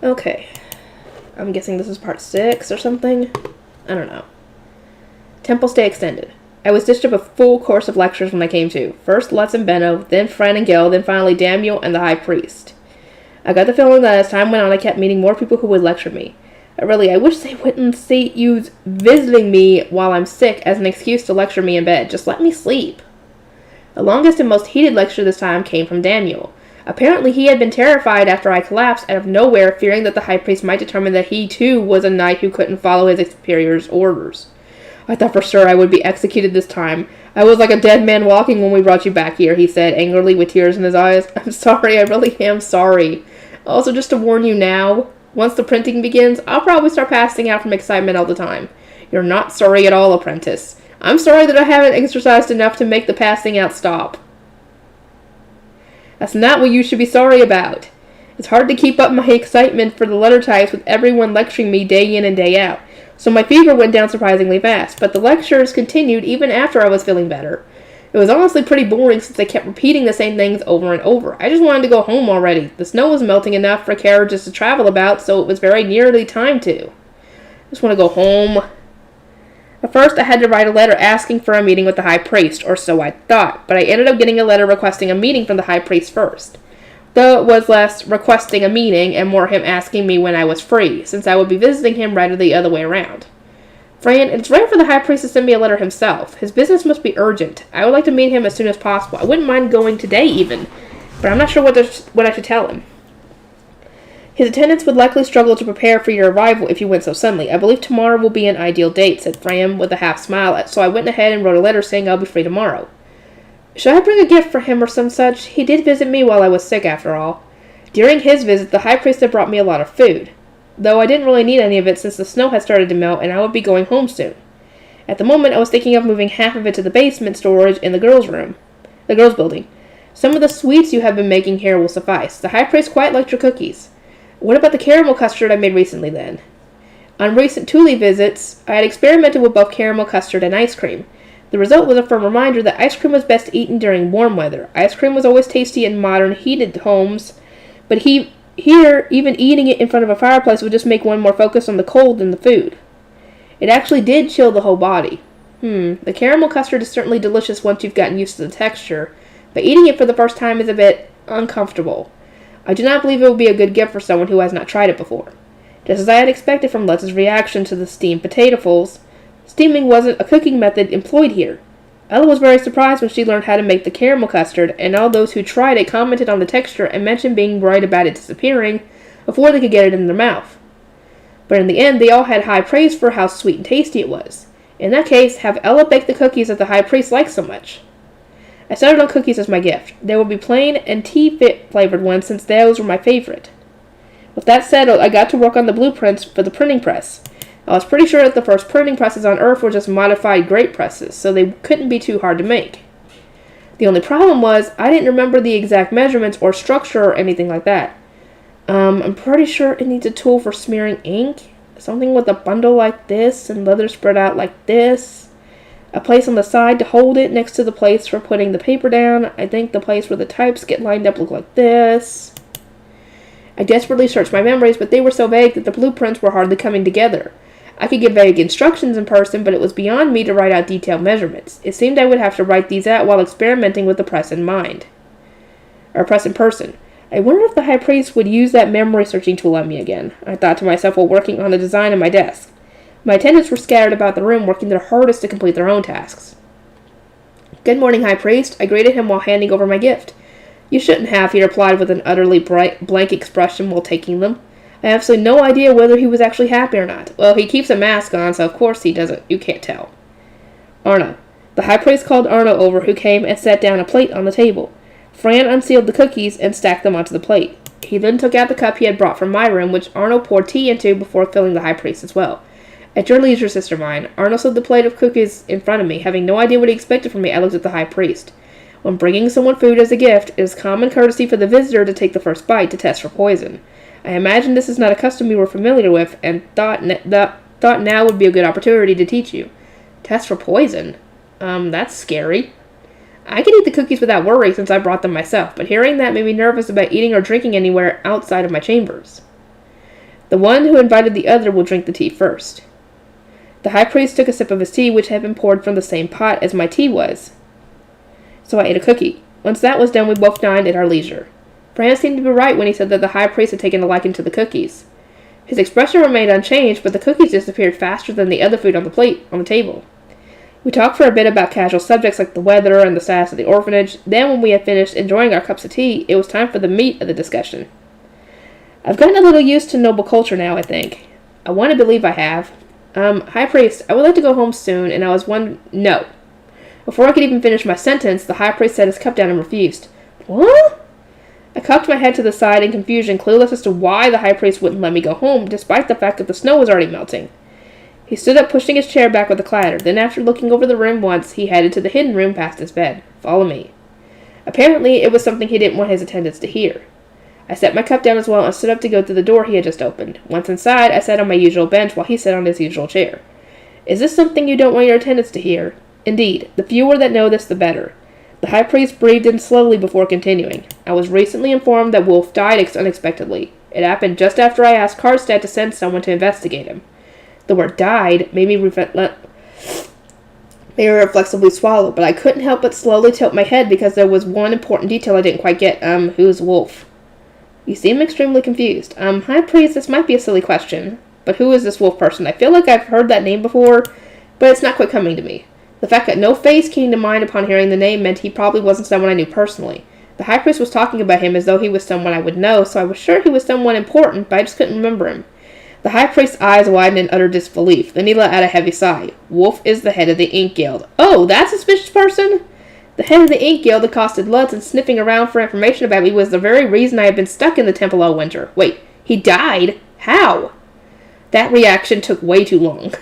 Okay. I'm guessing this is part 6 or something. I don't know. Temple stay extended. I was dished up a full course of lectures when I came to. First Lutz and Benno, then Fran and Gil, then finally Daniel and the High Priest. I got the feeling that as time went on I kept meeting more people who would lecture me. I wish they wouldn't use visiting me while I'm sick as an excuse to lecture me in bed. Just let me sleep. The longest and most heated lecture this time came from Daniel. Apparently he had been terrified after I collapsed out of nowhere, fearing that the High Priest might determine that he too was a knight who couldn't follow his superior's orders. I thought for sure I would be executed this time. I was like a dead man walking when we brought you back here, he said, angrily with tears in his eyes. I'm sorry, I really am sorry. Also, just to warn you now, once the printing begins, I'll probably start passing out from excitement all the time. You're not sorry at all, Apprentice. I'm sorry that I haven't exercised enough to make the passing out stop. That's not what you should be sorry about. It's hard to keep up my excitement for the letter types with everyone lecturing me day in and day out. So my fever went down surprisingly fast, but the lectures continued even after I was feeling better. It was honestly pretty boring since they kept repeating the same things over and over. I just wanted to go home already. The snow was melting enough for carriages to travel about, so it was very nearly time to. I just want to go home. At first, I had to write a letter asking for a meeting with the High Priest, or so I thought, but I ended up getting a letter requesting a meeting from the High Priest first. Though it was less requesting a meeting and more him asking me when I was free, since I would be visiting him rather the other way around. Fran, it's rare for the High Priest to send me a letter himself. His business must be urgent. I would like to meet him as soon as possible. I wouldn't mind going today even, but I'm not sure what I should tell him. His attendants would likely struggle to prepare for your arrival if you went so suddenly. I believe tomorrow will be an ideal date, said Fran with a half smile, so I went ahead and wrote a letter saying I'll be free tomorrow. Should I bring a gift for him or some such? He did visit me while I was sick, after all. During his visit, the High Priest had brought me a lot of food, though I didn't really need any of it since the snow had started to melt and I would be going home soon. At the moment, I was thinking of moving half of it to the basement storage in the girls' building. Some of the sweets you have been making here will suffice. The High Priest quite liked your cookies. What about the caramel custard I made recently, then? On recent Thule visits, I had experimented with both caramel custard and ice cream. The result was a firm reminder that ice cream was best eaten during warm weather. Ice cream was always tasty in modern, heated homes, but here, even eating it in front of a fireplace would just make one more focused on the cold than the food. It actually did chill the whole body. The caramel custard is certainly delicious once you've gotten used to the texture, but eating it for the first time is a bit uncomfortable. I do not believe it would be a good gift for someone who has not tried it before. Just as I had expected from Lutz's reaction to the steamed potatofuls, steaming wasn't a cooking method employed here. Ella was very surprised when she learned how to make the caramel custard, and all those who tried it commented on the texture and mentioned being worried about it disappearing before they could get it in their mouth. But in the end, they all had high praise for how sweet and tasty it was. In that case, have Ella bake the cookies that the High Priest likes so much. I settled on cookies as my gift. They would be plain and tea-flavored ones since those were my favorite. With that settled, I got to work on the blueprints for the printing press. I was pretty sure that the first printing presses on Earth were just modified grape presses, so they couldn't be too hard to make. The only problem was, I didn't remember the exact measurements or structure or anything like that. I'm pretty sure it needs a tool for smearing ink, something with a bundle like this and leather spread out like this. A place on the side to hold it next to the place for putting the paper down. I think the place where the types get lined up look like this. I desperately searched my memories, but they were so vague that the blueprints were hardly coming together. I could give vague instructions in person, but it was beyond me to write out detailed measurements. It seemed I would have to write these out while experimenting with the press in mind. Or press in person. I wondered if the High Priest would use that memory searching tool on me again, I thought to myself while working on the design of my desk. My attendants were scattered about the room, working their hardest to complete their own tasks. Good morning, High Priest. I greeted him while handing over my gift. You shouldn't have, he replied with an utterly blank expression while taking them. I have absolutely no idea whether he was actually happy or not. Well, he keeps a mask on, so of course he doesn't. You can't tell. Arno. The High Priest called Arno over, who came and set down a plate on the table. Fran unsealed the cookies and stacked them onto the plate. He then took out the cup he had brought from my room, which Arno poured tea into before filling the High Priest as well. At your leisure, sister mine. Arno slid the plate of cookies in front of me. Having no idea what he expected from me, I looked at the High Priest. When bringing someone food as a gift, it is common courtesy for the visitor to take the first bite to test for poison. I imagine this is not a custom you were familiar with, and thought now would be a good opportunity to teach you. Test for poison? That's scary. I could eat the cookies without worry since I brought them myself, but hearing that made me nervous about eating or drinking anywhere outside of my chambers. The one who invited the other will drink the tea first. The high priest took a sip of his tea, which had been poured from the same pot as my tea was. So I ate a cookie. Once that was done, we both dined at our leisure. Fran seemed to be right when he said that the high priest had taken a liking to the cookies. His expression remained unchanged, but the cookies disappeared faster than the other food on the table. We talked for a bit about casual subjects like the weather and the status of the orphanage. Then, when we had finished enjoying our cups of tea, it was time for the meat of the discussion. I've gotten a little used to noble culture now, I think. I want to believe I have. High priest, I would like to go home soon, and I was No. Before I could even finish my sentence, the high priest set his cup down and refused. What? I cocked my head to the side in confusion, clueless as to why the high priest wouldn't let me go home, despite the fact that the snow was already melting. He stood up, pushing his chair back with a clatter. Then, after looking over the room once, he headed to the hidden room past his bed. Follow me. Apparently, it was something he didn't want his attendants to hear. I set my cup down as well and stood up to go through the door he had just opened. Once inside, I sat on my usual bench while he sat on his usual chair. Is this something you don't want your attendants to hear? Indeed, the fewer that know this, the better. The high priest breathed in slowly before continuing. I was recently informed that Wolf died unexpectedly. It happened just after I asked Karstad to send someone to investigate him. The word died made me reflexively swallow, but I couldn't help but slowly tilt my head because there was one important detail I didn't quite get. Who's Wolf? You seem extremely confused. High priest, this might be a silly question, but who is this Wolf person? I feel like I've heard that name before, but it's not quite coming to me. The fact that no face came to mind upon hearing the name meant he probably wasn't someone I knew personally. The high priest was talking about him as though he was someone I would know, so I was sure he was someone important, but I just couldn't remember him. The high priest's eyes widened in utter disbelief. Then he let out a heavy sigh. Wolf is the head of the Ink Guild. Oh, that suspicious person? The head of the Ink Guild accosted Lutz, and sniffing around for information about me was the very reason I had been stuck in the temple all winter. Wait, he died? How? That reaction took way too long.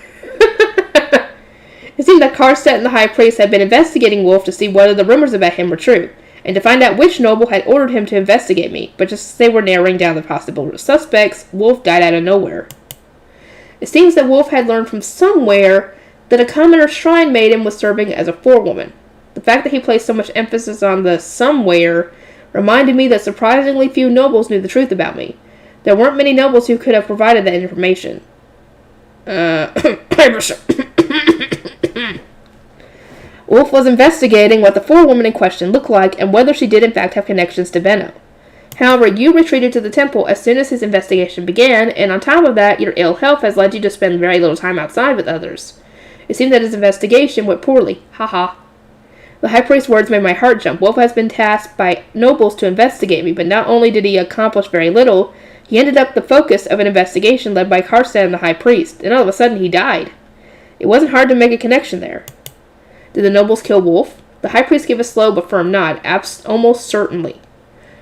It seemed that Karstad and the high priest had been investigating Wolf to see whether the rumors about him were true, and to find out which noble had ordered him to investigate me, but just as they were narrowing down the possible suspects, Wolf died out of nowhere. It seems that Wolf had learned from somewhere that a commoner shrine maiden was serving as a forewoman. The fact that he placed so much emphasis on the somewhere reminded me that surprisingly few nobles knew the truth about me. There weren't many nobles who could have provided that information. Wolf was investigating what the forewoman in question looked like and whether she did in fact have connections to Benno. However, you retreated to the temple as soon as his investigation began, and on top of that, your ill health has led you to spend very little time outside with others. It seemed that his investigation went poorly. Ha. The high priest's words made my heart jump. Wolf has been tasked by nobles to investigate me, but not only did he accomplish very little, he ended up the focus of an investigation led by Karstad and the high priest, and all of a sudden he died. It wasn't hard to make a connection there. Did the nobles kill Wolf? The high priest gave a slow but firm nod. Almost certainly.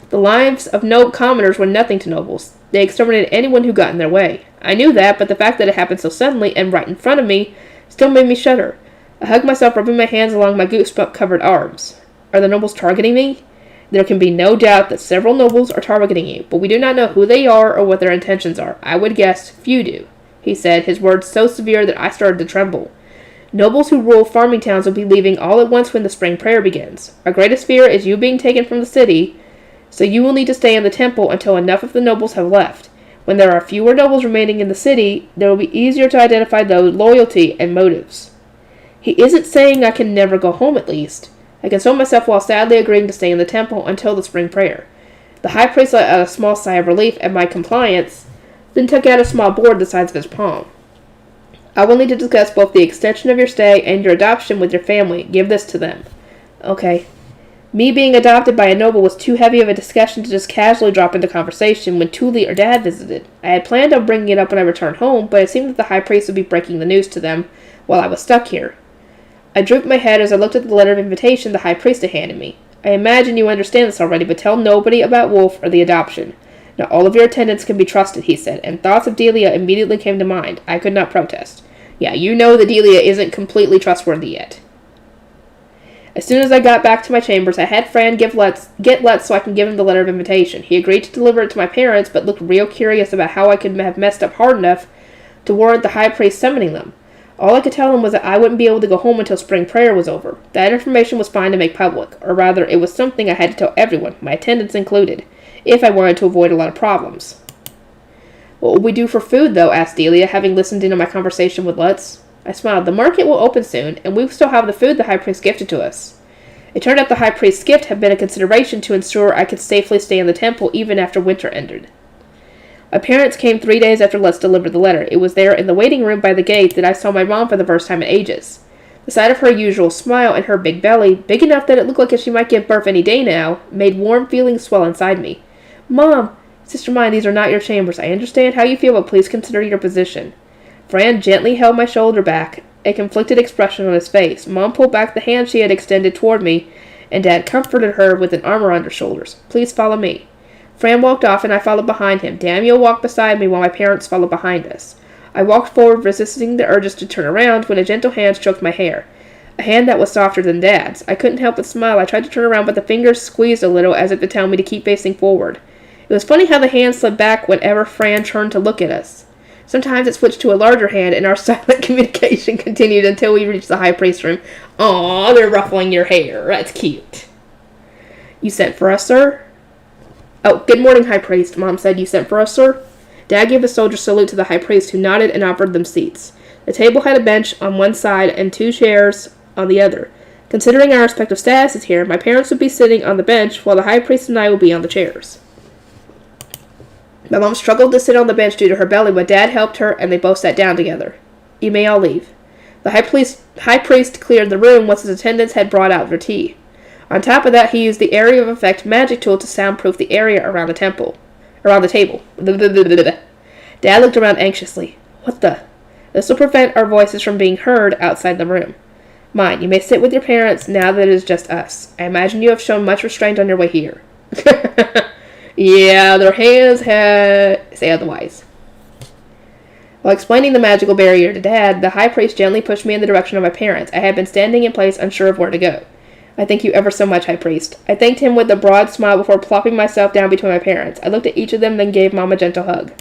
The lives of no commoners were nothing to nobles. They exterminated anyone who got in their way. I knew that, but the fact that it happened so suddenly and right in front of me still made me shudder. I hugged myself, rubbing my hands along my goosebump-covered arms. Are the nobles targeting me? There can be no doubt that several nobles are targeting you, but we do not know who they are or what their intentions are. I would guess few do, he said, his words so severe that I started to tremble. Nobles who rule farming towns will be leaving all at once when the spring prayer begins. Our greatest fear is you being taken from the city, so you will need to stay in the temple until enough of the nobles have left. When there are fewer nobles remaining in the city, it will be easier to identify those loyalty and motives. He isn't saying I can never go home, at least. I consoled myself while sadly agreeing to stay in the temple until the spring prayer. The high priest let out a small sigh of relief at my compliance, then took out a small board the size of his palm. I will need to discuss both the extension of your stay and your adoption with your family. Give this to them. Okay. Me being adopted by a noble was too heavy of a discussion to just casually drop into conversation when Thule or Dad visited. I had planned on bringing it up when I returned home, but it seemed that the high priest would be breaking the news to them while I was stuck here. I drooped my head as I looked at the letter of invitation the high priest had handed me. I imagine you understand this already, but tell nobody about Wolf or the adoption. Not all of your attendants can be trusted, he said, and thoughts of Delia immediately came to mind. I could not protest. Yeah, you know that Delia isn't completely trustworthy yet. As soon as I got back to my chambers, I had Fran get Lutz so I can give him the letter of invitation. He agreed to deliver it to my parents, but looked real curious about how I could have messed up hard enough to warrant the high priest summoning them. All I could tell him was that I wouldn't be able to go home until spring prayer was over. That information was fine to make public, or rather, it was something I had to tell everyone, my attendants included, if I wanted to avoid a lot of problems. What will we do for food, though? Asked Delia, having listened in on my conversation with Lutz. I smiled. The market will open soon, and we will still have the food the High Priest gifted to us. It turned out the High Priest's gift had been a consideration to ensure I could safely stay in the temple even after winter ended. My parents came 3 days after Lutz delivered the letter. It was there in the waiting room by the gate that I saw my mom for the first time in ages. The sight of her usual smile and her big belly, big enough that it looked like she might give birth any day now, made warm feelings swell inside me. Mom! Sister mine, these are not your chambers. I understand how you feel, but please consider your position. Fran gently held my shoulder back, a conflicted expression on his face. Mom pulled back the hand she had extended toward me, and Dad comforted her with an arm around her shoulders. Please follow me. Fran walked off, and I followed behind him. Daniel walked beside me while my parents followed behind us. I walked forward, resisting the urges to turn around, when a gentle hand stroked my hair. A hand that was softer than Dad's. I couldn't help but smile. I tried to turn around, but the fingers squeezed a little, as if to tell me to keep facing forward. It was funny how the hand slid back whenever Fran turned to look at us. Sometimes it switched to a larger hand, and our silent communication continued until we reached the High Priest's room. Aw, they're ruffling your hair. That's cute. You sent for us, sir? Oh, good morning, High Priest. Mom said. You sent for us, sir? Dad gave a soldier salute to the High Priest, who nodded and offered them seats. The table had a bench on one side and 2 chairs on the other. Considering our respective statuses here, my parents would be sitting on the bench, while the High Priest and I would be on the chairs. My mom struggled to sit on the bench due to her belly, but Dad helped her, and they both sat down together. You may all leave. The High Priest cleared the room once his attendants had brought out their tea. On top of that, he used the Area of Effect magic tool to soundproof the area around the table. Dad looked around anxiously. What the? This will prevent our voices from being heard outside the room. Mine, you may sit with your parents now that it is just us. I imagine you have shown much restraint on your way here. Yeah, their hands say otherwise. While explaining the magical barrier to Dad, the High Priest gently pushed me in the direction of my parents. I had been standing in place, unsure of where to go. I thank you ever so much, High Priest. I thanked him with a broad smile before plopping myself down between my parents. I looked at each of them, then gave Mom a gentle hug.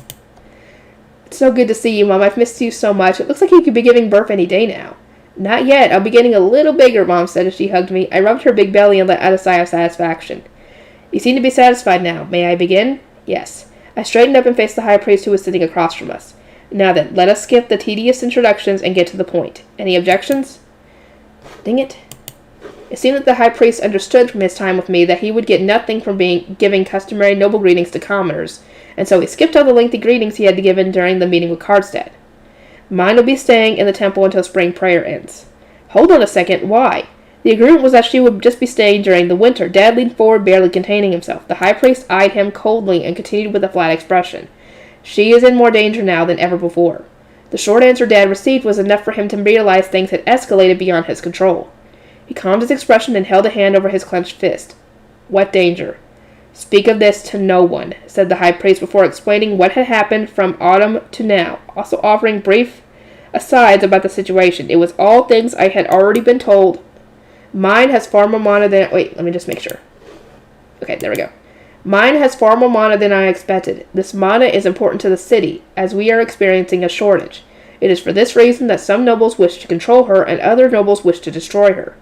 It's so good to see you, Mom. I've missed you so much. It looks like you could be giving birth any day now. Not yet. I'll be getting a little bigger, Mom said as she hugged me. I rubbed her big belly and let out a sigh of satisfaction. You seem to be satisfied now. May I begin? Yes. I straightened up and faced the High Priest, who was sitting across from us. Now then, let us skip the tedious introductions and get to the point. Any objections? Dang it. It seemed that the High Priest understood from his time with me that he would get nothing from giving customary noble greetings to commoners, and so he skipped all the lengthy greetings he had given during the meeting with Cardstad. Mine will be staying in the temple until spring prayer ends. Hold on a second. Why? The agreement was that she would just be staying during the winter. Dad leaned forward, barely containing himself. The High Priest eyed him coldly and continued with a flat expression. She is in more danger now than ever before. The short answer Dad received was enough for him to realize things had escalated beyond his control. He calmed his expression and held a hand over his clenched fist. What danger? Speak of this to no one, said the High Priest before explaining what had happened from autumn to now, also offering brief asides about the situation. It was all things I had already been told. Mine has far more mana than... Wait, let me just make sure. Okay, there we go. Mine has far more mana than I expected. This mana is important to the city, as we are experiencing a shortage. It is for this reason that some nobles wish to control her, and other nobles wish to destroy her.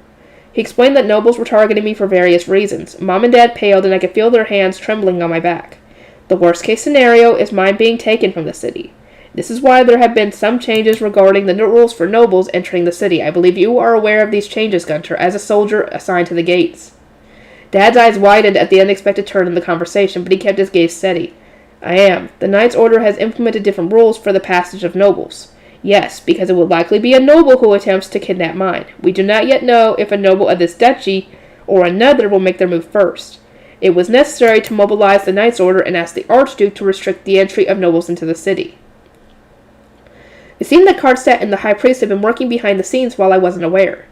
He explained that nobles were targeting me for various reasons. Mom and Dad paled, and I could feel their hands trembling on my back. The worst-case scenario is mine being taken from the city. This is why there have been some changes regarding the rules for nobles entering the city. I believe you are aware of these changes, Gunter, as a soldier assigned to the gates. Dad's eyes widened at the unexpected turn in the conversation, but he kept his gaze steady. I am. The Knight's Order has implemented different rules for the passage of nobles. Yes, because it would likely be a noble who attempts to kidnap mine. We do not yet know if a noble of this duchy or another will make their move first. It was necessary to mobilize the Knight's Order and ask the Archduke to restrict the entry of nobles into the city. It seemed that Cardstad and the High Priest had been working behind the scenes while I wasn't aware.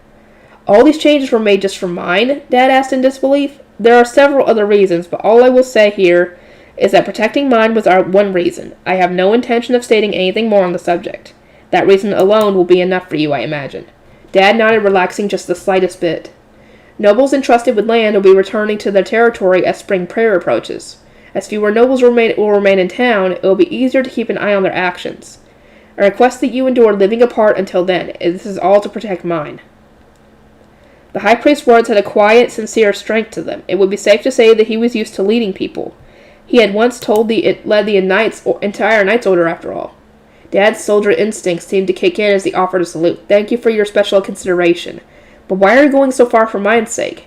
All these changes were made just for mine? Dad asked in disbelief. There are several other reasons, but all I will say here is that protecting mine was our one reason. I have no intention of stating anything more on the subject. That reason alone will be enough for you, I imagine. Dad nodded, relaxing just the slightest bit. Nobles entrusted with land will be returning to their territory as spring prayer approaches. As fewer nobles will remain in town, it will be easier to keep an eye on their actions. I request that you endure living apart until then. This is all to protect mine. The High Priest's words had a quiet, sincere strength to them. It would be safe to say that he was used to leading people. He had once led the entire Knight's Order after all. Dad's soldier instincts seemed to kick in as he offered a salute. Thank you for your special consideration. But why are you going so far for mine's sake?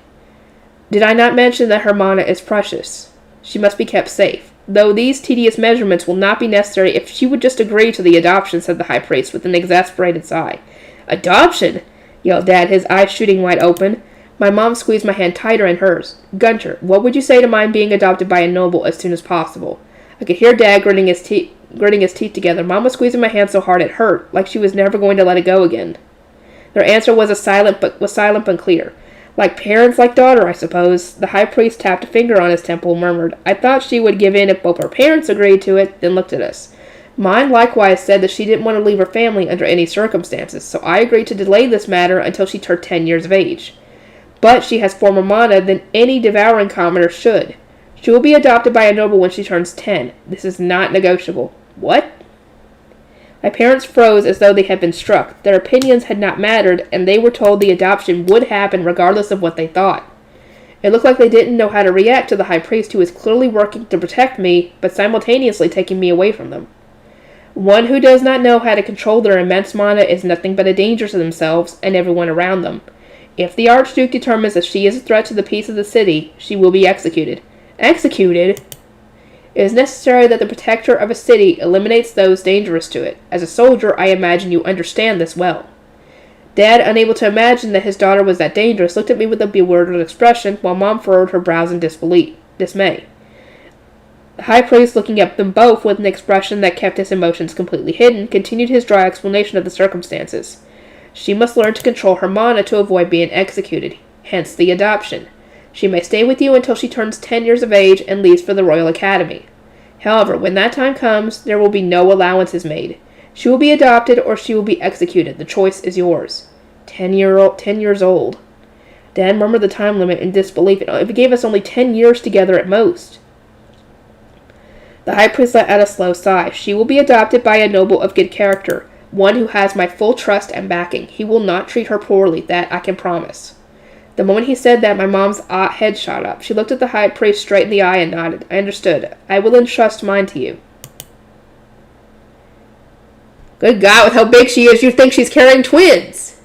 Did I not mention that her mana is precious? She must be kept safe. Though these tedious measurements will not be necessary if she would just agree to the adoption, said the high priest with an exasperated sigh. Adoption? Yelled Dad, his eyes shooting wide open. My mom squeezed my hand tighter in hers. Gunter, what would you say to mine being adopted by a noble as soon as possible? I could hear Dad gritting his teeth together. Mom was squeezing my hand so hard it hurt, like she was never going to let it go again. Their answer was silent but clear. Like parents, like daughter, I suppose. The high priest tapped a finger on his temple and murmured, I thought she would give in if both her parents agreed to it, then looked at us. Mine likewise said that she didn't want to leave her family under any circumstances, so I agreed to delay this matter until she turned 10 years of age. But she has more mana than any devouring commoner should. She will be adopted by a noble when she turns 10. This is not negotiable. What? My parents froze as though they had been struck. Their opinions had not mattered, and they were told the adoption would happen regardless of what they thought. It looked like they didn't know how to react to the high priest who was clearly working to protect me, but simultaneously taking me away from them. One who does not know how to control their immense mana is nothing but a danger to themselves and everyone around them. If the Archduke determines that she is a threat to the peace of the city, she will be executed. Executed? It is necessary that the protector of a city eliminates those dangerous to it. As a soldier, I imagine you understand this well. Dad, unable to imagine that his daughter was that dangerous, looked at me with a bewildered expression, while Mom furrowed her brows in dismay. The high priest, looking at them both with an expression that kept his emotions completely hidden, continued his dry explanation of the circumstances. She must learn to control her mana to avoid being executed, hence the adoption. She may stay with you until she turns 10 years of age and leaves for the Royal Academy. However, when that time comes, there will be no allowances made. She will be adopted or she will be executed. The choice is yours. 10 years old. Dad murmured the time limit in disbelief. It gave us only 10 years together at most. The high priest let out a slow sigh. She will be adopted by a noble of good character, one who has my full trust and backing. He will not treat her poorly, that I can promise. The moment he said that, my mom's head shot up. She looked at the high priest straight in the eye and nodded. I understood. I will entrust mine to you. Good God, with how big she is, you'd think she's carrying twins.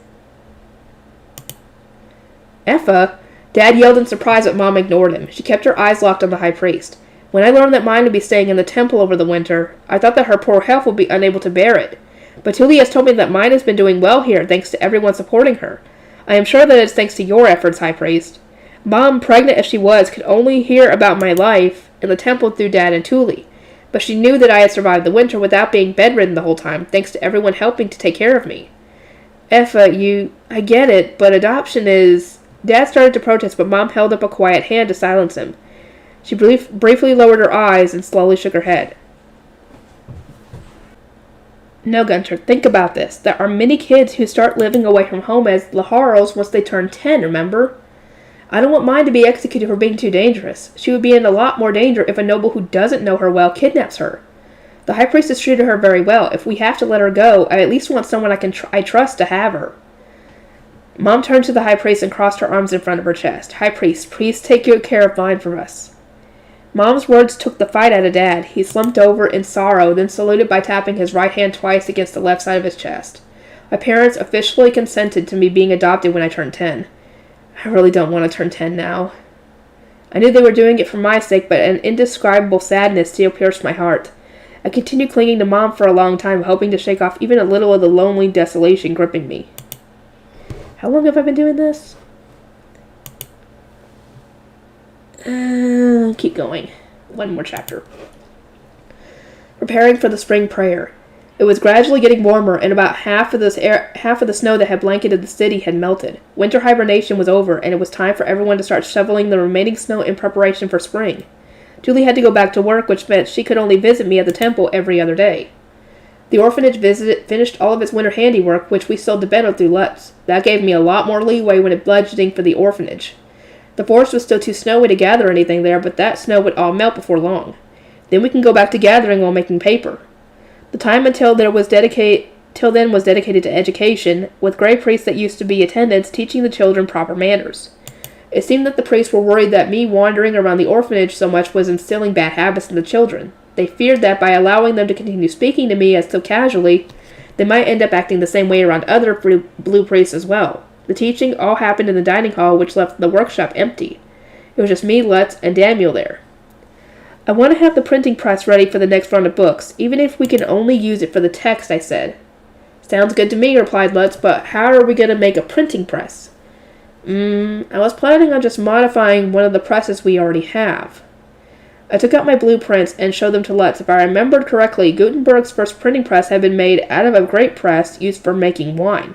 Effa? Dad yelled in surprise, but Mom ignored him. She kept her eyes locked on the high priest. When I learned that mine would be staying in the temple over the winter, I thought that her poor health would be unable to bear it. But Tuli has told me that mine has been doing well here, thanks to everyone supporting her. I am sure that it's thanks to your efforts, High Priest. Mom, pregnant as she was, could only hear about my life in the temple through Dad and Tuli. But she knew that I had survived the winter without being bedridden the whole time, thanks to everyone helping to take care of me. Effa, I get it, but adoption is... Dad started to protest, but Mom held up a quiet hand to silence him. She briefly lowered her eyes and slowly shook her head. No, Gunter, think about this. There are many kids who start living away from home as Laharls once they turn 10, remember? I don't want mine to be executed for being too dangerous. She would be in a lot more danger if a noble who doesn't know her well kidnaps her. The High Priestess treated her very well. If we have to let her go, I at least want someone I trust to have her. Mom turned to the High Priest and crossed her arms in front of her chest. High Priest, please take good care of mine for us. Mom's words took the fight out of Dad. He slumped over in sorrow, then saluted by tapping his right hand twice against the left side of his chest. My parents officially consented to me being adopted when I turned 10. I really don't want to turn 10 now. I knew they were doing it for my sake, but an indescribable sadness still pierced my heart. I continued clinging to Mom for a long time, hoping to shake off even a little of the lonely desolation gripping me. How long have I been doing this? Keep going. One more chapter. Preparing for the spring prayer. It was gradually getting warmer, and about half of the snow that had blanketed the city had melted. Winter hibernation was over, and it was time for everyone to start shoveling the remaining snow in preparation for spring. Julie had to go back to work, which meant she could only visit me at the temple every other day. The orphanage finished all of its winter handiwork, which we sold to Benno through Lutz. That gave me a lot more leeway when budgeting for the orphanage. The forest was still too snowy to gather anything there, but that snow would all melt before long. Then we can go back to gathering while making paper. The time until then was dedicated to education, with gray priests that used to be attendants teaching the children proper manners. It seemed that the priests were worried that me wandering around the orphanage so much was instilling bad habits in the children. They feared that by allowing them to continue speaking to me as so casually, they might end up acting the same way around other blue priests as well. The teaching all happened in the dining hall, which left the workshop empty. It was just me, Lutz, and Daniel there. I want to have the printing press ready for the next round of books, even if we can only use it for the text, I said. Sounds good to me, replied Lutz, but how are we going to make a printing press? I was planning on just modifying one of the presses we already have. I took out my blueprints and showed them to Lutz. If I remembered correctly, Gutenberg's first printing press had been made out of a grape press used for making wine.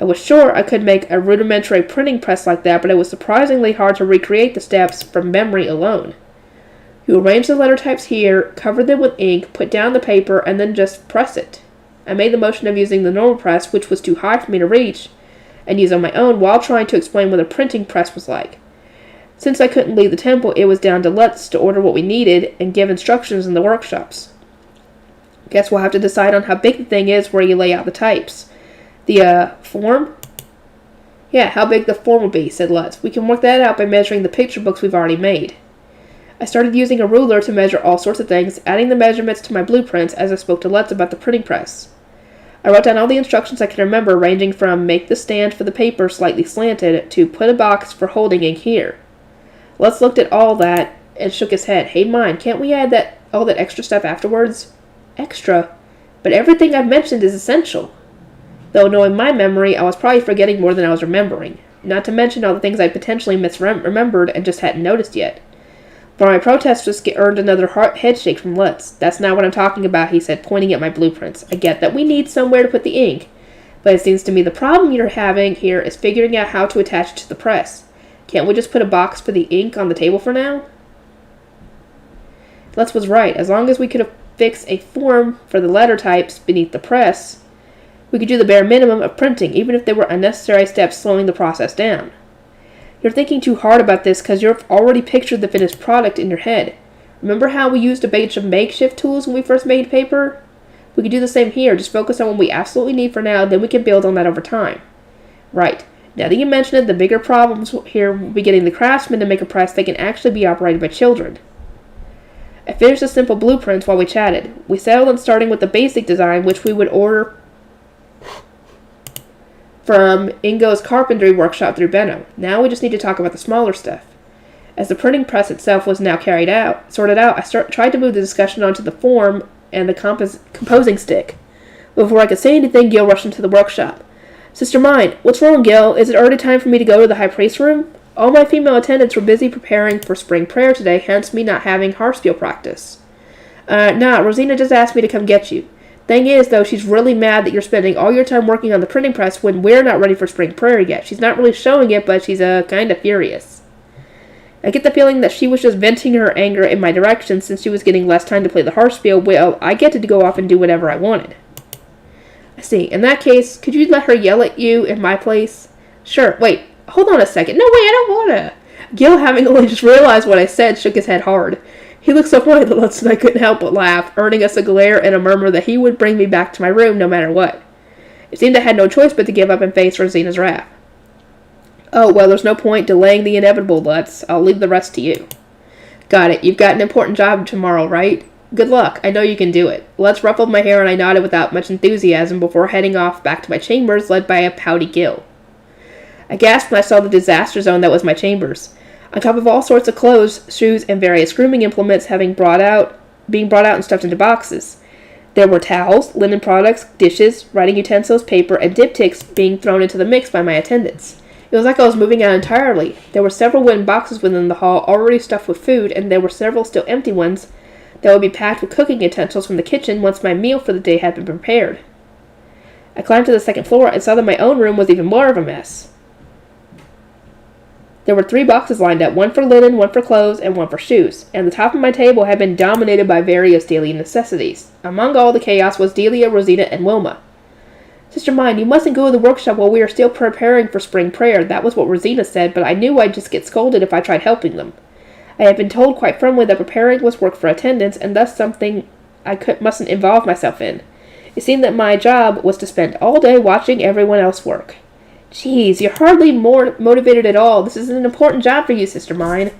I was sure I could make a rudimentary printing press like that, but it was surprisingly hard to recreate the steps from memory alone. You arrange the letter types here, cover them with ink, put down the paper, and then just press it. I made the motion of using the normal press, which was too high for me to reach, and use on my own while trying to explain what a printing press was like. Since I couldn't leave the temple, it was down to Lutz to order what we needed and give instructions in the workshops. Guess we'll have to decide on how big the thing is where you lay out the types. The, form? Yeah, how big the form will be, said Lutz. We can work that out by measuring the picture books we've already made. I started using a ruler to measure all sorts of things, adding the measurements to my blueprints as I spoke to Lutz about the printing press. I wrote down all the instructions I could remember, ranging from make the stand for the paper slightly slanted to put a box for holding ink here. Lutz looked at all that and shook his head. Hey, mine, can't we add all that extra stuff afterwards? Extra? But everything I've mentioned is essential. Though knowing my memory, I was probably forgetting more than I was remembering. Not to mention all the things I'd potentially misremembered and just hadn't noticed yet. For my protest just earned another head shake from Lutz. That's not what I'm talking about, he said, pointing at my blueprints. I get that we need somewhere to put the ink, but it seems to me the problem you're having here is figuring out how to attach it to the press. Can't we just put a box for the ink on the table for now? Lutz was right. As long as we could affix a form for the letter types beneath the press, we could do the bare minimum of printing, even if there were unnecessary steps slowing the process down. You're thinking too hard about this because you've already pictured the finished product in your head. Remember how we used a bunch of makeshift tools when we first made paper? We could do the same here, just focus on what we absolutely need for now, then we can build on that over time. Right. Now that you mention it, the bigger problems here will be getting the craftsmen to make a press that can actually be operated by children. I finished the simple blueprints while we chatted. We settled on starting with the basic design, which we would order from Ingo's carpentry workshop through Benno. Now we just need to talk about the smaller stuff. As the printing press itself was now sorted out, I tried to move the discussion onto the form and the composing stick. Before I could say anything, Gil rushed into the workshop. Sister Mine, what's wrong, Gil? Is it already time for me to go to the high priest room? All my female attendants were busy preparing for spring prayer today, hence me not having harpsteel practice. Nah, Rosina just asked me to come get you. Thing is, though, she's really mad that you're spending all your time working on the printing press when we're not ready for spring prayer yet. She's not really showing it, but she's kind of furious. I get the feeling that she was just venting her anger in my direction since she was getting less time to play the harpsteel. Well, I get to go off and do whatever I wanted. I see. In that case, could you let her yell at you in my place? Sure. Wait, hold on a second. No, wait, I don't want to. Gil, having only just realized what I said, shook his head hard. He looked so funny that Lutz and I couldn't help but laugh, earning us a glare and a murmur that he would bring me back to my room no matter what. It seemed I had no choice but to give up and face Rosina's wrath. Oh, well, there's no point delaying the inevitable, Lutz. I'll leave the rest to you. Got it. You've got an important job tomorrow, right? Good luck. I know you can do it. Lutz ruffled my hair and I nodded without much enthusiasm before heading off back to my chambers, led by a pouty Gil. I gasped when I saw the disaster zone that was my chambers. On top of all sorts of clothes, shoes, and various grooming implements being brought out and stuffed into boxes. There were towels, linen products, dishes, writing utensils, paper, and diptychs being thrown into the mix by my attendants. It was like I was moving out entirely. There were several wooden boxes within the hall already stuffed with food, and there were several still empty ones that would be packed with cooking utensils from the kitchen once my meal for the day had been prepared. I climbed to the second floor and saw that my own room was even more of a mess. There were 3 boxes lined up, one for linen, one for clothes, and one for shoes, and the top of my table had been dominated by various daily necessities. Among all the chaos was Delia, Rosina, and Wilma. Sister Mine, you mustn't go to the workshop while we are still preparing for spring prayer. That was what Rosina said, but I knew I'd just get scolded if I tried helping them. I had been told quite firmly that preparing was work for attendants, and thus something I mustn't involve myself in. It seemed that my job was to spend all day watching everyone else work. Jeez, you're hardly more motivated at all. This is an important job for you, sister mine.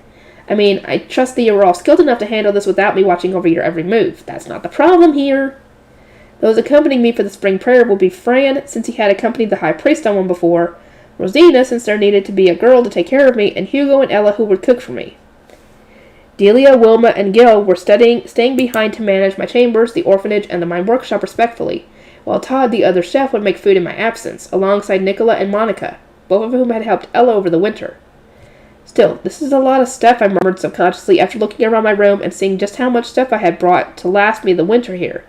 I mean, I trust that you're all skilled enough to handle this without me watching over your every move. That's not the problem here. Those accompanying me for the spring prayer will be Fran, since he had accompanied the high priest on one before, Rosina, since there needed to be a girl to take care of me, and Hugo and Ella, who would cook for me. Delia, Wilma, and Gil were staying behind to manage my chambers, the orphanage, and the mine workshop respectfully, while Todd, the other chef, would make food in my absence, alongside Nicola and Monica, both of whom had helped Ella over the winter. Still, this is a lot of stuff, I murmured subconsciously after looking around my room and seeing just how much stuff I had brought to last me the winter here.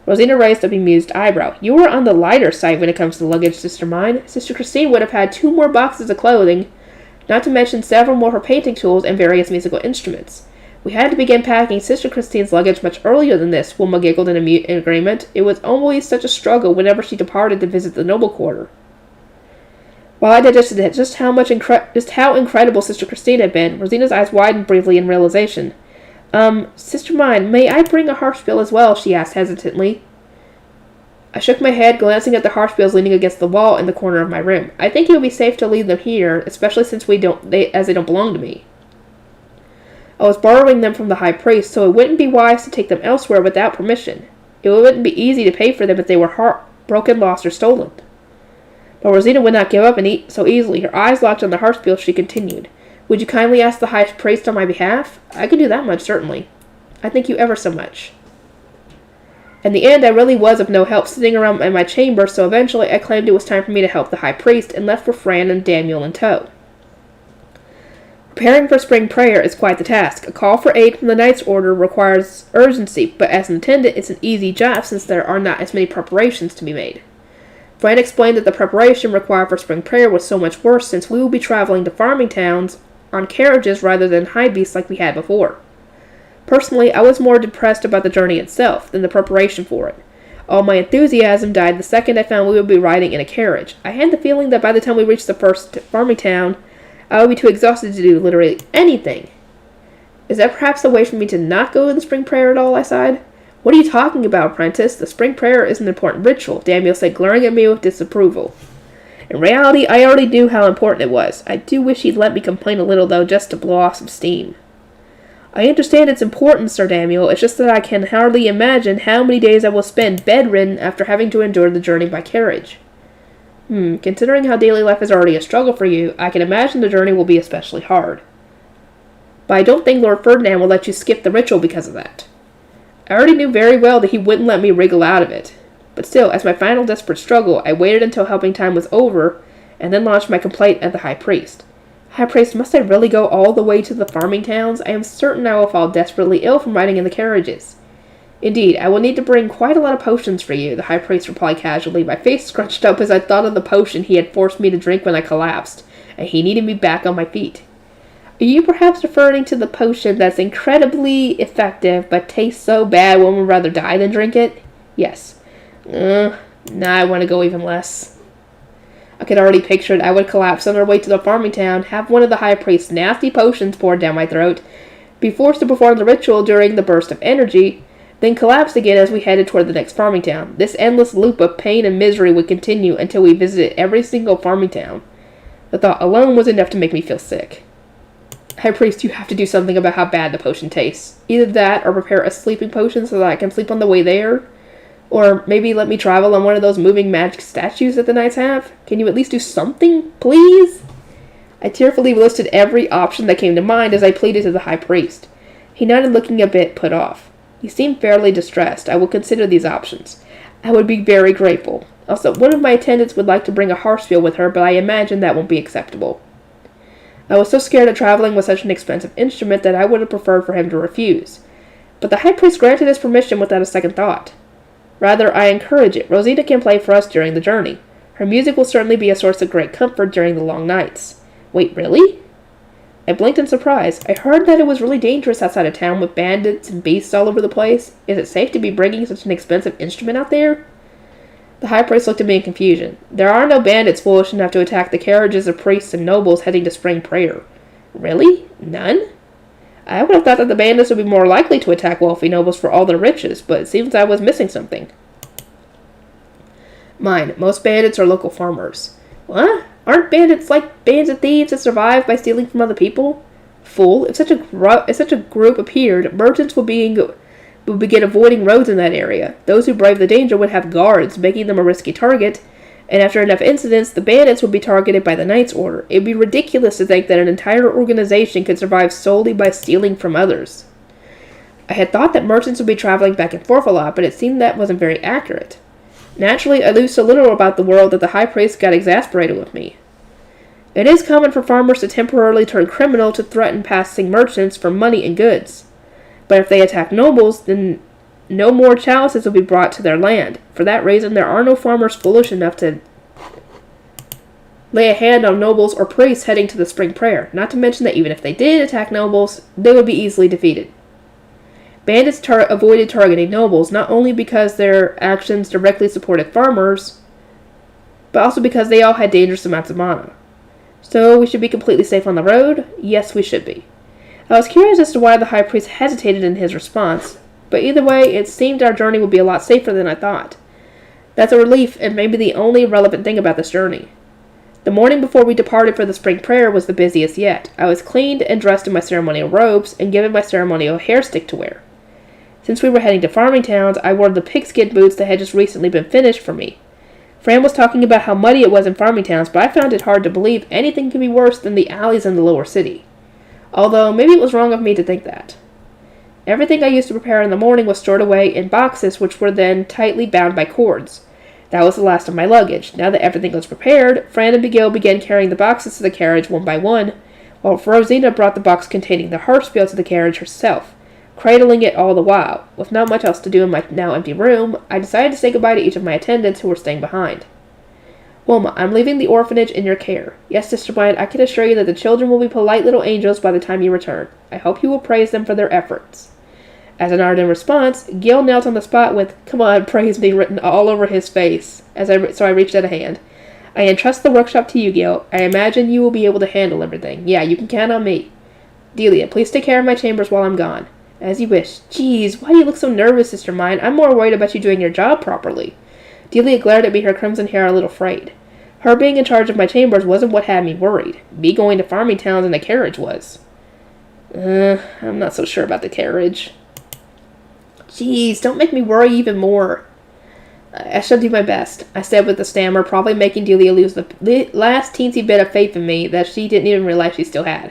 Rosina raised a bemused eyebrow. You were on the lighter side when it comes to luggage, sister mine. Sister Christine would have had 2 more boxes of clothing, not to mention several more of her painting tools and various musical instruments. We had to begin packing Sister Christine's luggage much earlier than this, Wilma giggled in agreement. It was always such a struggle whenever she departed to visit the noble quarter. While I digested just how incredible Sister Christine had been, Rosina's eyes widened briefly in realization. Sister mine, may I bring a harpspiel as well? She asked hesitantly. I shook my head, glancing at the harpspiels leaning against the wall in the corner of my room. I think it would be safe to leave them here, especially since they don't belong to me. I was borrowing them from the high priest, so it wouldn't be wise to take them elsewhere without permission. It wouldn't be easy to pay for them if they were broken, lost, or stolen. But Rosina would not give up so easily. Her eyes locked on the harpspiel. She continued, Would you kindly ask the high priest on my behalf? I can do that much, certainly. I thank you ever so much. In the end, I really was of no help sitting around in my chamber, so eventually I claimed it was time for me to help the high priest and left with Fran and Daniel in tow. Preparing for spring prayer is quite the task. A call for aid from the Knight's Order requires urgency, but as an attendant, it's an easy job since there are not as many preparations to be made. Fran explained that the preparation required for spring prayer was so much worse since we will be traveling to farming towns on carriages rather than high beasts like we had before. Personally, I was more depressed about the journey itself than the preparation for it. All my enthusiasm died the second I found we would be riding in a carriage. I had the feeling that by the time we reached the first farming town, I would be too exhausted to do literally anything. Is that perhaps a way for me to not go to the spring prayer at all? I sighed. What are you talking about, Apprentice? The spring prayer is an important ritual, Daniel said, glaring at me with disapproval. In reality, I already knew how important it was. I do wish he'd let me complain a little, though, just to blow off some steam. I understand its importance, Sir Daniel. It's just that I can hardly imagine how many days I will spend bedridden after having to endure the journey by carriage. Considering how daily life is already a struggle for you, I can imagine the journey will be especially hard. But I don't think Lord Ferdinand will let you skip the ritual because of that. I already knew very well that he wouldn't let me wriggle out of it. But still, as my final desperate struggle, I waited until helping time was over, and then launched my complaint at the High Priest. High Priest, must I really go all the way to the farming towns? I am certain I will fall desperately ill from riding in the carriages. Indeed, I will need to bring quite a lot of potions for you, the High Priest replied casually. My face scrunched up as I thought of the potion he had forced me to drink when I collapsed, and he needed me back on my feet. Are you perhaps referring to the potion that's incredibly effective, but tastes so bad one would rather die than drink it? Yes. Nah, I want to go even less. I could already picture it. I would collapse on our way to the farming town, have one of the High Priest's nasty potions poured down my throat, be forced to perform the ritual during the burst of energy, then collapse again as we headed toward the next farming town. This endless loop of pain and misery would continue until we visited every single farming town. The thought alone was enough to make me feel sick. High Priest, you have to do something about how bad the potion tastes. Either that or prepare a sleeping potion so that I can sleep on the way there. Or maybe let me travel on one of those moving magic statues that the knights have. Can you at least do something, please? I tearfully listed every option that came to mind as I pleaded to the High Priest. He nodded, looking a bit put off. He seemed fairly distressed. I will consider these options. I would be very grateful. Also, one of my attendants would like to bring a harpspiel with her, but I imagine that won't be acceptable. I was so scared of traveling with such an expensive instrument that I would have preferred for him to refuse. But the High Priest granted his permission without a second thought. Rather, I encourage it. Rosita can play for us during the journey. Her music will certainly be a source of great comfort during the long nights. Wait, really? I blinked in surprise. I heard that it was really dangerous outside of town with bandits and beasts all over the place. Is it safe to be bringing such an expensive instrument out there? The High Priest looked at me in confusion. There are no bandits foolish enough to attack the carriages of priests and nobles heading to spring prayer. Really? None? I would have thought that the bandits would be more likely to attack wealthy nobles for all their riches, but it seems I was missing something. Most bandits are local farmers. What? Aren't bandits like bands of thieves that survive by stealing from other people? Fool, if such a group appeared, merchants would begin avoiding roads in that area. Those who brave the danger would have guards, making them a risky target, and after enough incidents, the bandits would be targeted by the Knight's Order. It would be ridiculous to think that an entire organization could survive solely by stealing from others. I had thought that merchants would be traveling back and forth a lot, but it seemed that wasn't very accurate. Naturally, I knew so little about the world that the High Priest got exasperated with me. It is common for farmers to temporarily turn criminal to threaten passing merchants for money and goods. But if they attack nobles, then no more chalices will be brought to their land. For that reason, there are no farmers foolish enough to lay a hand on nobles or priests heading to the spring prayer, not to mention that even if they did attack nobles, they would be easily defeated. Bandits avoided targeting nobles, not only because their actions directly supported farmers, but also because they all had dangerous amounts of mana. So, we should be completely safe on the road? Yes, we should be. I was curious as to why the High Priest hesitated in his response, but either way, it seemed our journey would be a lot safer than I thought. That's a relief, and maybe the only relevant thing about this journey. The morning before we departed for the spring prayer was the busiest yet. I was cleaned and dressed in my ceremonial robes, and given my ceremonial hair stick to wear. Since we were heading to farming towns, I wore the pigskin boots that had just recently been finished for me. Fran was talking about how muddy it was in farming towns, but I found it hard to believe anything could be worse than the alleys in the lower city. Although, maybe it was wrong of me to think that. Everything I used to prepare in the morning was stored away in boxes which were then tightly bound by cords. That was the last of my luggage. Now that everything was prepared, Fran and Miguel began carrying the boxes to the carriage one by one, while Rosina brought the box containing the harpspiel to the carriage herself, cradling it all the while. With not much else to do in my now empty room, I decided to say goodbye to each of my attendants who were staying behind. Wilma, I'm leaving the orphanage in your care. Yes, Sister Bryant, I can assure you that the children will be polite little angels by the time you return. I hope you will praise them for their efforts. As an ardent response, Gil knelt on the spot with, "Come on, praise me," written all over his face, so I reached out a hand. I entrust the workshop to you, Gil. I imagine you will be able to handle everything. Yeah, you can count on me. Delia, please take care of my chambers while I'm gone. As you wish. Geez, why do you look so nervous, Sister Mine? I'm more worried about you doing your job properly. Delia glared at me, her crimson hair a little frayed. Her being in charge of my chambers wasn't what had me worried. Me going to farming towns in a carriage was. I'm not so sure about the carriage. Geez, don't make me worry even more. I shall do my best, I said with a stammer, probably making Delia lose the last teensy bit of faith in me that she didn't even realize she still had.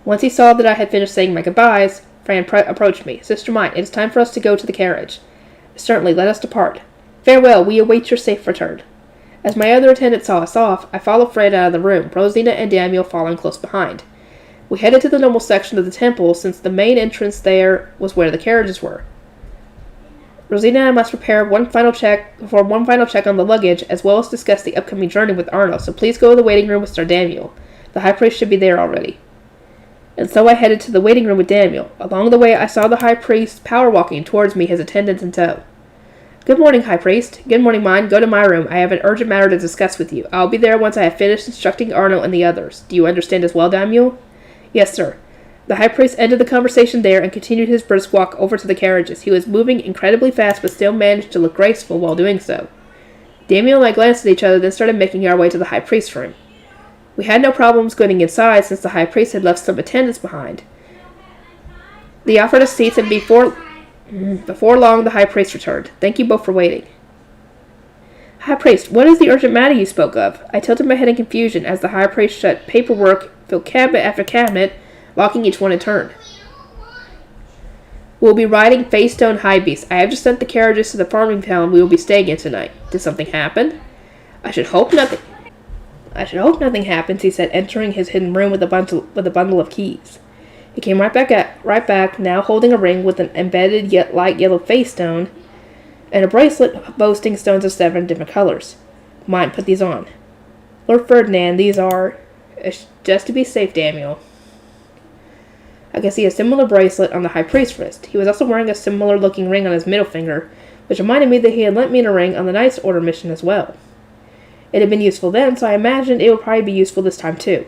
Once he saw that I had finished saying my goodbyes, Fran approached me. Sister Mine, it is time for us to go to the carriage. Certainly, let us depart. Farewell, we await your safe return. As my other attendants saw us off, I followed Fred out of the room, Rosina and Daniel following close behind. We headed to the noble section of the temple, since the main entrance there was where the carriages were. Rosina and I must prepare one final check on the luggage, as well as discuss the upcoming journey with Arno, so please go to the waiting room with Sir Daniel. The High Priest should be there already. And so I headed to the waiting room with Daniel. Along the way, I saw the High Priest power-walking towards me, his attendants in tow. Good morning, High Priest. Good morning, Mine. Go to my room. I have an urgent matter to discuss with you. I'll be there once I have finished instructing Arno and the others. Do you understand as well, Daniel? Yes, sir. The High Priest ended the conversation there and continued his brisk walk over to the carriages. He was moving incredibly fast, but still managed to look graceful while doing so. Daniel and I glanced at each other, then started making our way to the High Priest's room. We had no problems getting inside, since the High Priest had left some attendants behind. They offered us seats, and before long, the High Priest returned. Thank you both for waiting. High Priest, what is the urgent matter you spoke of? I tilted my head in confusion as the High Priest shut paperwork, filled cabinet after cabinet, locking each one in turn. We'll be riding Faystone High Beast. I have just sent the carriages to the farming town we will be staying in tonight. Did something happen? I should hope nothing happens, he said, entering his hidden room with a bundle of keys. He came right back, now holding a ring with an embedded yet light yellow face stone, and a bracelet boasting stones of 7 different colors. Mine, put these on. Lord Ferdinand, these are... just to be safe, Daniel. I could see a similar bracelet on the High Priest's wrist. He was also wearing a similar-looking ring on his middle finger, which reminded me that he had lent me a ring on the Knight's Order mission as well. It had been useful then, so I imagined it would probably be useful this time too.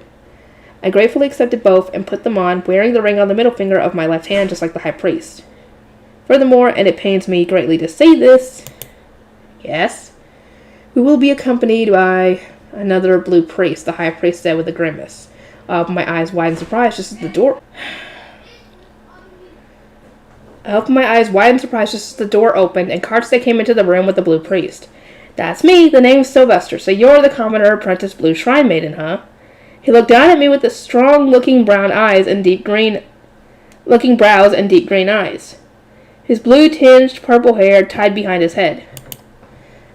I gratefully accepted both and put them on, wearing the ring on the middle finger of my left hand just like the High Priest. Furthermore, and it pains me greatly to say this, yes, we will be accompanied by Another blue priest, the high priest said with a grimace. I opened my eyes wide in surprise just as the door... opened, and Karste came into the room with the blue priest. That's me, the name's Sylvester, so you're the Commoner Apprentice Blue Shrine Maiden, huh? He looked down at me with the strong-looking brown eyes and looking brows and deep green eyes. His blue-tinged purple hair tied behind his head.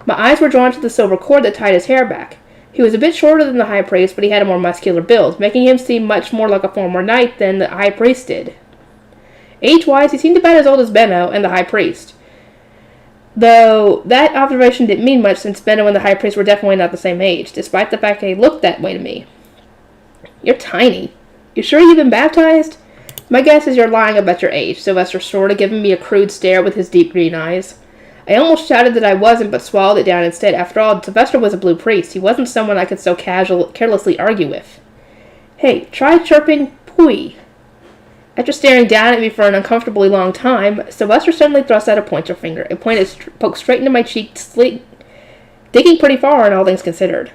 My eyes were drawn to the silver cord that tied his hair back. He was a bit shorter than the high priest, but he had a more muscular build, making him seem much more like a former knight than the high priest did. Age-wise, he seemed about as old as Benno and the high priest. Though that observation didn't mean much, since Benno and the high priest were definitely not the same age, despite the fact that he looked that way to me. You're tiny. You sure you've been baptized? My guess is you're lying about your age, Sylvester sort of giving me a crude stare with his deep green eyes. I almost shouted that I wasn't, but swallowed it down instead. After all, Sylvester was a blue priest. He wasn't someone I could so carelessly argue with. Hey, try chirping Pui. After staring down at me for an uncomfortably long time, Sylvester suddenly thrust out a pointer finger. It poked straight into my cheek, digging pretty far, in all things considered.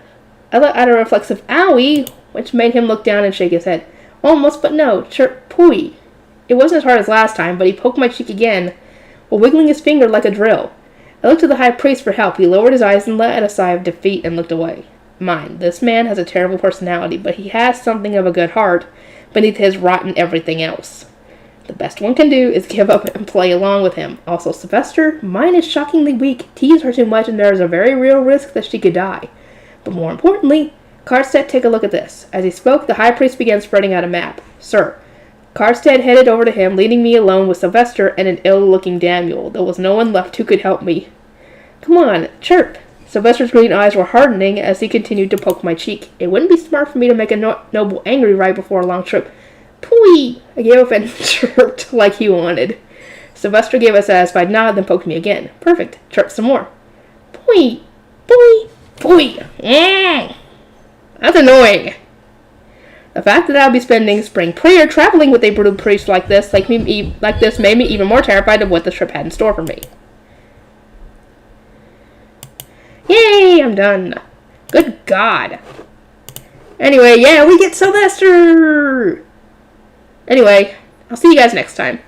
I let out a reflexive owie, which made him look down and shake his head. Almost, but no, chirp Pui. It wasn't as hard as last time, but he poked my cheek again, while wiggling his finger like a drill. I looked to the high priest for help. He lowered his eyes and let out a sigh of defeat and looked away. Mind, this man has a terrible personality, but he has something of a good heart beneath his rotten everything else. The best one can do is give up and play along with him. Also, Sylvester, mine is shockingly weak. Tease her too much and there is a very real risk that she could die. But more importantly, Karstedt, take a look at this. As he spoke, the high priest began spreading out a map. Sir, Karstedt headed over to him, leaving me alone with Sylvester and an ill-looking Daniel. There was no one left who could help me. Come on, chirp. Sylvester's green eyes were hardening as he continued to poke my cheek. It wouldn't be smart for me to make a noble angry right before a long trip. Pooey! I gave up and chirped like he wanted. Sylvester gave a satisfied nod, then poked me again. Perfect. Chirp some more. Pooey! Pooey! Pooey! That's annoying. The fact that I'll be spending spring prayer traveling with a brutal priest like this made me even more terrified of what the trip had in store for me. Yay, I'm done. Good God. Anyway, yeah, we get Sylvester! Anyway, I'll see you guys next time.